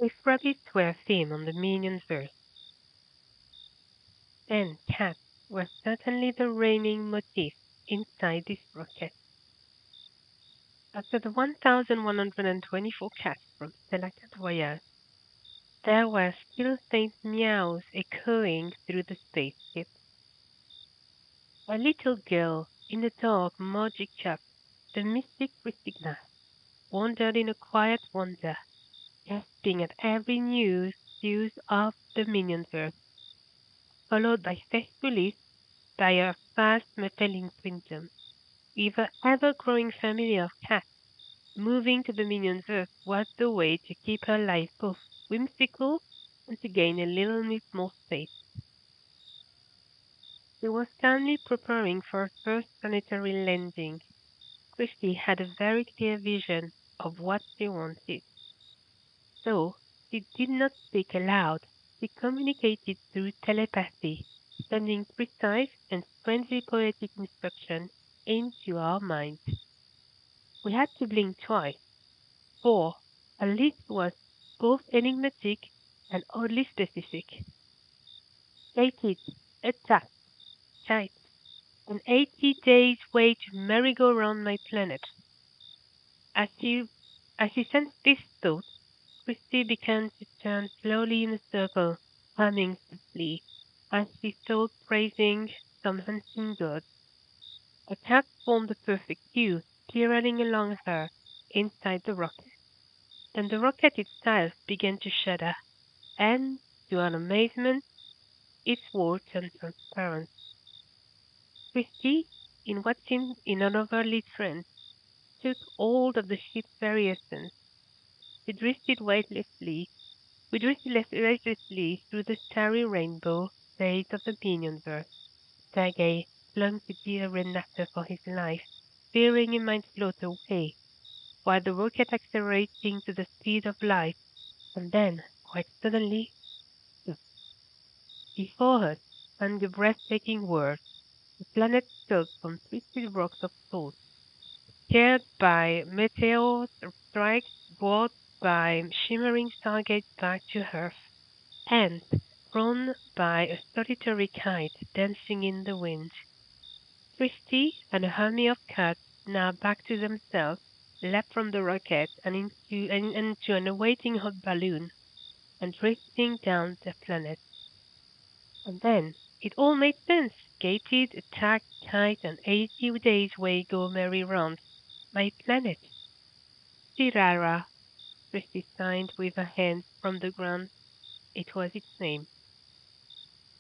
If rabbits were a theme on the Mignonverse, then cats were certainly the reigning motif inside this rocket. After the 1,124 cats from StellaCat voyage, there were still faint meows echoing through the spaceship. A little girl in the dark magic shop, the mystic Kristy Glas, wandered in a quiet wonder, gasping at every news of the Mignonverse, followed by faithfully by a vast feline queendom, with an ever-growing family of cats. Moving to the Mignonverse was the way to keep her life both whimsical and to gain a little bit more space. She was calmly preparing for her first planetary landing. Kristy had a very clear vision of what she wanted. So she did not speak aloud. She communicated through telepathy, sending precise and strangely poetic instructions into our minds. We had to blink twice, for her list was both enigmatic and oddly specific. Stated, attack, type, an 80 days way to merry-go-round my planet. As she, as she sensed this thought, Christie began to turn slowly in a circle, humming softly, as she thought praising some unseen god. A cat formed a perfect queue, spiraling along her inside the rocket. Then the rocket itself began to shudder, and, to our amazement, its walls turned transparent. Christie, in what seemed an unholy trance, took hold of the ship's very essence. We drifted weightlessly, we drifted restlessly through the starry rainbow shades of the Mignonverse. Sergei clung to dear Renata for his life, fearing he might float away, while the rocket accelerating to the speed of light, and then, quite suddenly, stopped. Before us hung a breathtaking world, a planet built from twisted rocks of salt, scared by meteors strikes brought by shimmering stargates back to Earth, and drawn by a solitary kite dancing in the wind. Christie and a army of cats, now back to themselves, leapt from the rocket into an awaiting hot balloon, and drifting down the planet. And then it all made sense. Gated, attacked, kite, and 80 days way go merry-round. My planet. Silara, Christie signed with her hand from the ground. It was its name.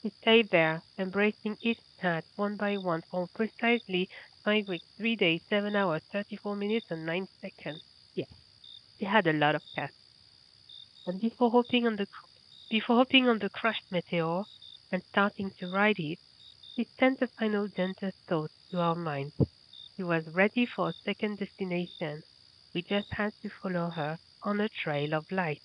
He stayed there, embracing each cat one by one for precisely 5 weeks, 3 days, 7 hours, 34 minutes, and 9 seconds. Yes, he had a lot of cats. And before hopping on the crushed meteor and starting to ride it, he sent a final gentle thought to our minds. She was ready for a second destination. We just had to follow her on a trail of light.